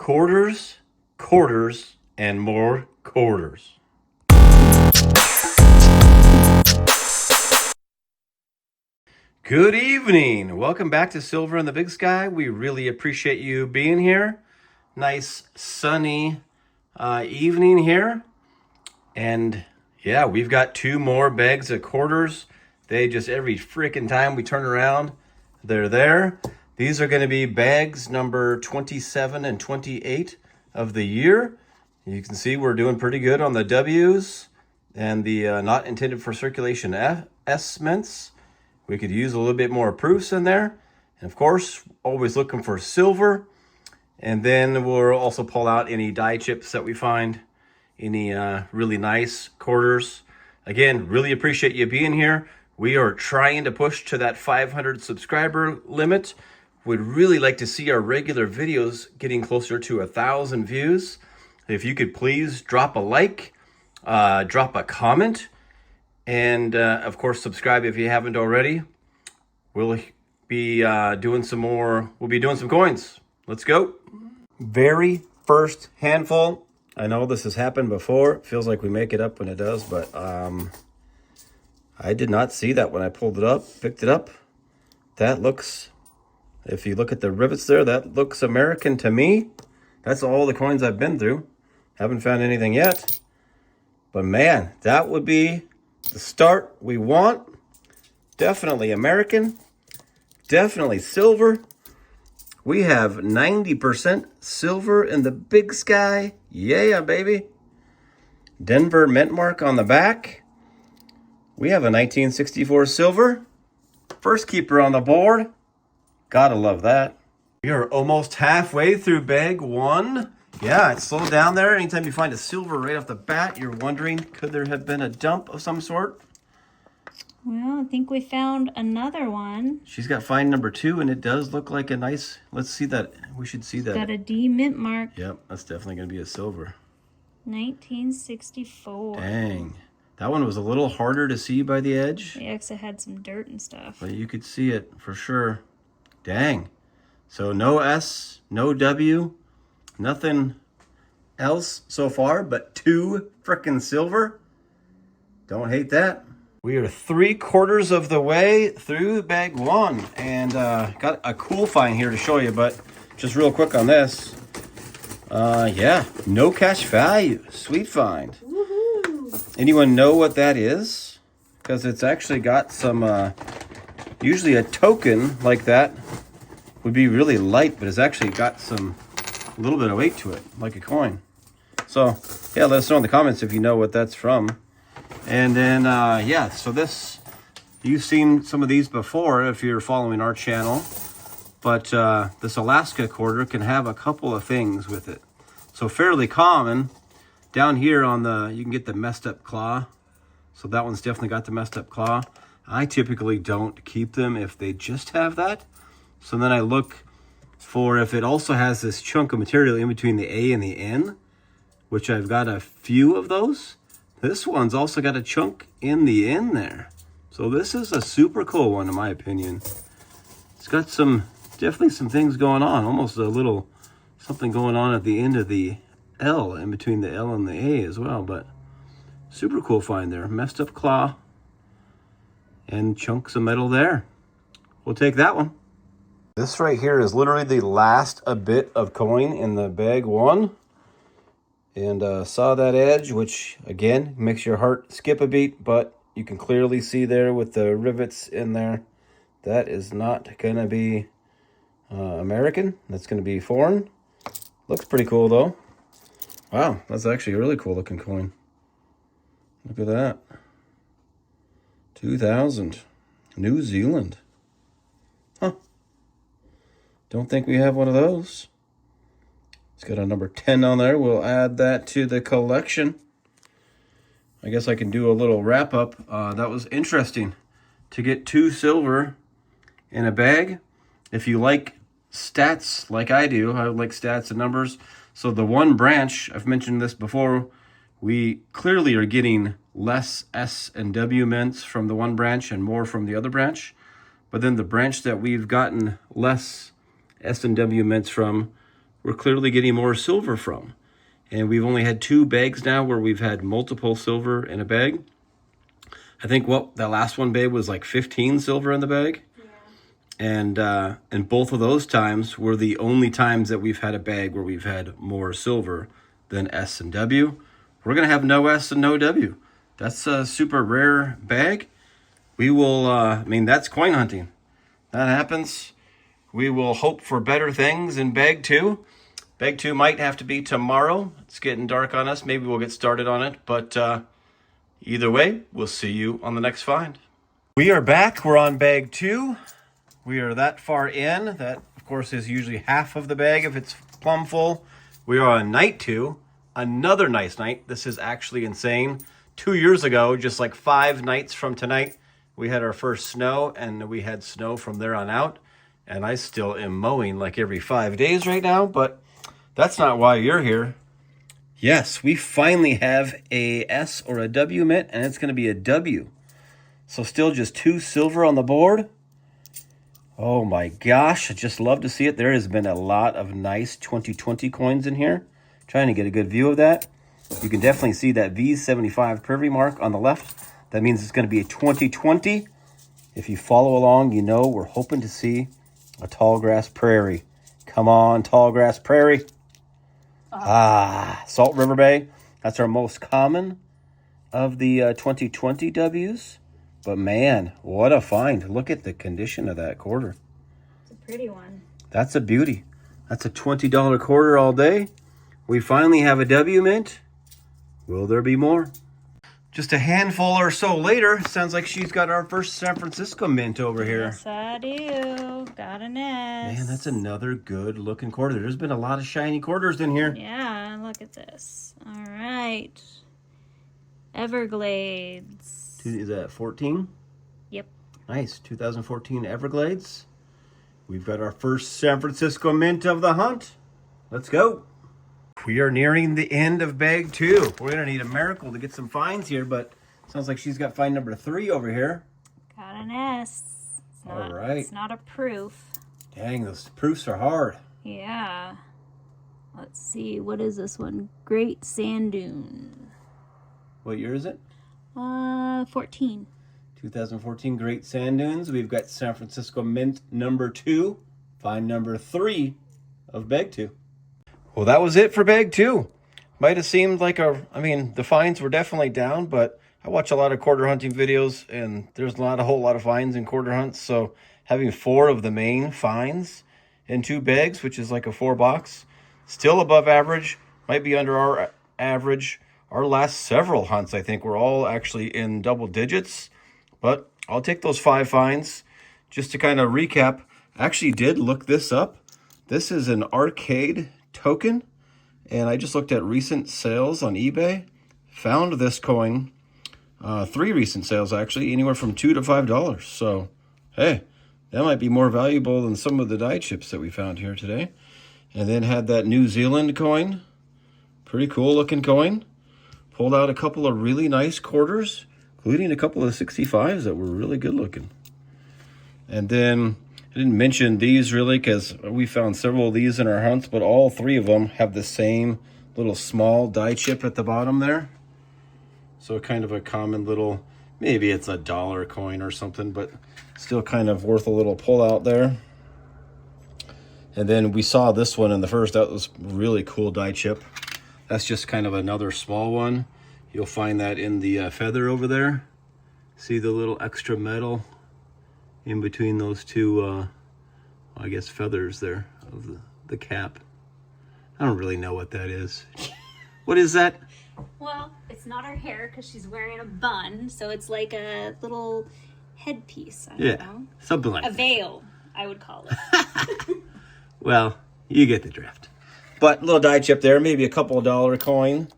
quarters, quarters, and more quarters. Good evening. Welcome back to Silver in the Big Sky. We really appreciate you being here. Nice sunny evening here. And yeah, we've got 2 more bags of quarters. They just, every freaking time we turn around, they're there. These are going to be bags number 27 and 28 of the year. You can see we're doing pretty good on the W's and the not intended for circulation S mints. We could use a little bit more proofs in there. And of course, always looking for silver. And then we'll also pull out any die chips that we find, any really nice quarters. Again, really appreciate you being here. We are trying to push to that 500 subscriber limit. Would really like to see our regular videos getting closer to 1,000 views. If you could please drop a like, drop a comment, and of course subscribe if you haven't already. We'll be doing some more. We'll be doing some coins. Let's go. Very first handful. I know this has happened before. It feels like we make it up when it does, but I did not see that when I pulled it up, picked it up. That looks, if you look at the rivets there, that looks American to me. That's all the coins I've been through. Haven't found anything yet. But man, that would be the start we want. Definitely American. Definitely silver. We have 90% silver in the Big Sky. Yeah, baby. Denver mint mark on the back. We have a 1964 silver. First keeper on the board. Gotta love that. We are almost halfway through bag 1. Yeah, it's slowed down there. Anytime you find a silver right off the bat, you're wondering, could there have been a dump of some sort? Well, I think we found another one. She's got find number 2, and it does look like a nice, let's see that. We should see that. Got a D mint mark. Yep, that's definitely going to be a silver. 1964. Dang. That one was a little harder to see by the edge. Yeah, because it had some dirt and stuff. But you could see it for sure. Dang. So no S, no W, nothing else so far, but 2 frickin' silver. Don't hate that. We are 3/4 of the way through bag 1, and got a cool find here to show you, but just real quick on this. Yeah, no cash value. Sweet find. Woohoo! Anyone know what that is? Because it's actually got some, usually a token like that would be really light, but it's actually got a little bit of weight to it, like a coin. So, yeah, let us know in the comments if you know what that's from. And then, yeah, so this, you've seen some of these before if you're following our channel. But this Alaska quarter can have a couple of things with it. So fairly common. Down here on the, you can get the messed up claw. So that one's definitely got the messed up claw. I typically don't keep them if they just have that. So then I look for if it also has this chunk of material in between the A and the N, which I've got a few of those. This one's also got a chunk in the N there. So this is a super cool one in my opinion. It's got definitely some things going on. Almost a little something going on at the end of the L, in between the L and the A as well. But super cool find there. Messed up claw and chunks of metal there. We'll take that one. This right here is literally the last bit of coin in the bag 1. And saw that edge, which again makes your heart skip a beat, but you can clearly see there with the rivets in there, that is not going to be American. That's going to be foreign. Looks pretty cool though. Wow, that's actually a really cool looking coin. Look at that. 2000. New Zealand. Huh. Don't think we have one of those. It's got a number 10 on there. We'll add that to the collection. I guess I can do a little wrap up. That was interesting to get 2 silver in a bag. If you like stats like I do, I like stats and numbers. So the one branch, I've mentioned this before, we clearly are getting less S and W mints from the one branch and more from the other branch. But then the branch that we've gotten less S and W mints from, we're clearly getting more silver from. And we've only had 2 bags now where we've had multiple silver in a bag. I think that last one, babe, was like 15 silver in the bag. Yeah. And both of those times were the only times that we've had a bag where we've had more silver than S and W. We're going to have no S and no W. That's a super rare bag. We will, that's coin hunting. That happens. We will hope for better things in bag 2. Bag 2 might have to be tomorrow. It's getting dark on us. Maybe we'll get started on it. But either way, we'll see you on the next find. We are back. We're on bag 2. We are that far in. That, of course, is usually half of the bag if it's plumb full. We are on night 2. Another nice night. This is actually insane. 2 years ago, just like 5 nights from tonight, we had our first snow, and we had snow from there on out. And I still am mowing like every 5 days right now, but that's not why you're here. Yes, we finally have a S or a W mint, and it's going to be a W. So still just 2 silver on the board. Oh my gosh, I just love to see it. There has been a lot of nice 2020 coins in here. Trying to get a good view of that. You can definitely see that V75 privy mark on the left. That means it's going to be a 2020. If you follow along, you know we're hoping to see a tall grass prairie. Come on, tall grass prairie. Salt River Bay. That's our most common of the 2020 Ws. But man, what a find. Look at the condition of that quarter. It's a pretty one. That's a beauty. That's a $20 quarter all day. We finally have a W mint. Will there be more? Just a handful or so later, sounds like she's got our first San Francisco mint over here. Yes, I do. Got an S. Man, that's another good looking quarter. There's been a lot of shiny quarters in here. Yeah, look at this. All right. Everglades. Is that 14? Yep. Nice. 2014 Everglades. We've got our first San Francisco mint of the hunt. Let's go. We are nearing the end of bag 2. We're going to need a miracle to get some finds here, but sounds like she's got find number 3 over here. Got an S. All right. It's not a proof. Dang, those proofs are hard. Yeah. Let's see. What is this one? Great Sand Dune. What year is it? 14. 2014 Great Sand Dunes. We've got San Francisco mint number 2. Find number 3 of bag 2. Well, that was it for bag 2. Might have seemed like the finds were definitely down, but I watch a lot of quarter hunting videos, and there's not a whole lot of finds in quarter hunts. So having 4 of the main finds in 2 bags, which is like a 4 box, still above average, might be under our average. Our last several hunts, I think, were all actually in double digits, but I'll take those 5 finds. Just to kind of recap, I actually did look this up. This is an arcade token, and I just looked at recent sales on eBay. Found this coin, 3 recent sales actually, anywhere from $2 to $5. So, hey, that might be more valuable than some of the die chips that we found here today. And then had that New Zealand coin, pretty cool looking coin. Pulled out a couple of really nice quarters, including a couple of 65s that were really good looking. And then I didn't mention these really because we found several of these in our hunts, but all 3 of them have the same little small die chip at the bottom there. So kind of a common little, maybe it's a dollar coin or something, but still kind of worth a little pull out there. And then we saw this one in the first. That was really cool die chip. That's just kind of another small one. You'll find that in the feather over there. See the little extra metal in between those 2, I guess, feathers there of the cap. I don't really know what that is. What is that? Well, it's not her hair because she's wearing a bun, so it's like a little headpiece. I don't know. Something like a veil, I would call it. Well, you get the drift. But little die chip there, maybe a couple of dollar coin,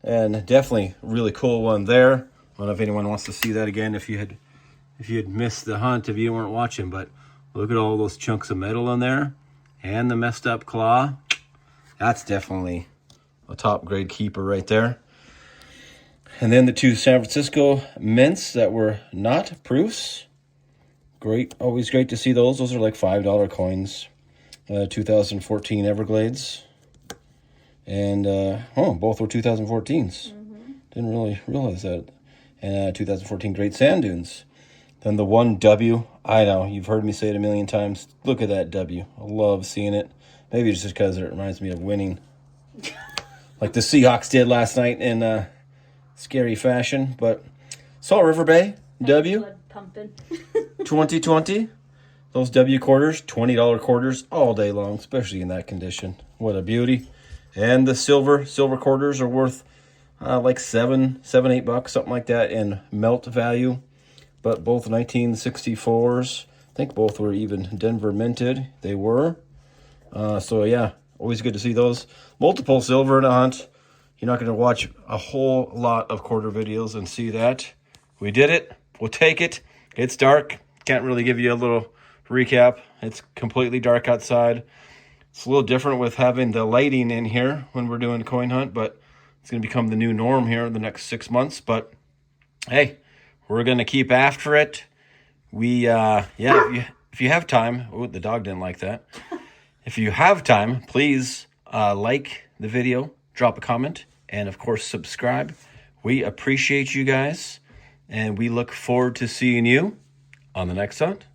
and definitely a really cool one there. I don't know if anyone wants to see that again if you had missed the hunt, if you weren't watching, but look at all those chunks of metal in there and the messed up claw. That's definitely a top grade keeper right there. And then the 2 San Francisco mints that were not proofs. Great, always great to see those. Those are like $5 coins. 2014 Everglades. And, both were 2014s. Didn't really realize that. And 2014 Great Sand Dunes. Then the one W, I know, you've heard me say it a million times. Look at that W. I love seeing it. Maybe it's just because it reminds me of winning. Like the Seahawks did last night in scary fashion. But Salt River Bay, W. Blood pumping. 2020. Those W quarters, $20 quarters all day long, especially in that condition. What a beauty. And the silver quarters are worth like $7, $8, something like that in melt value. But both 1964s, I think both were even Denver minted. They were. So yeah, always good to see those. Multiple silver in a hunt. You're not going to watch a whole lot of quarter videos and see that. We did it. We'll take it. It's dark. Can't really give you a little recap. It's completely dark outside. It's a little different with having the lighting in here when we're doing a coin hunt, but it's going to become the new norm here in the next 6 months. But hey, we're going to keep after it. If you have time, oh, the dog didn't like that. If you have time, please like the video, drop a comment, and of course, subscribe. We appreciate you guys, and we look forward to seeing you on the next hunt.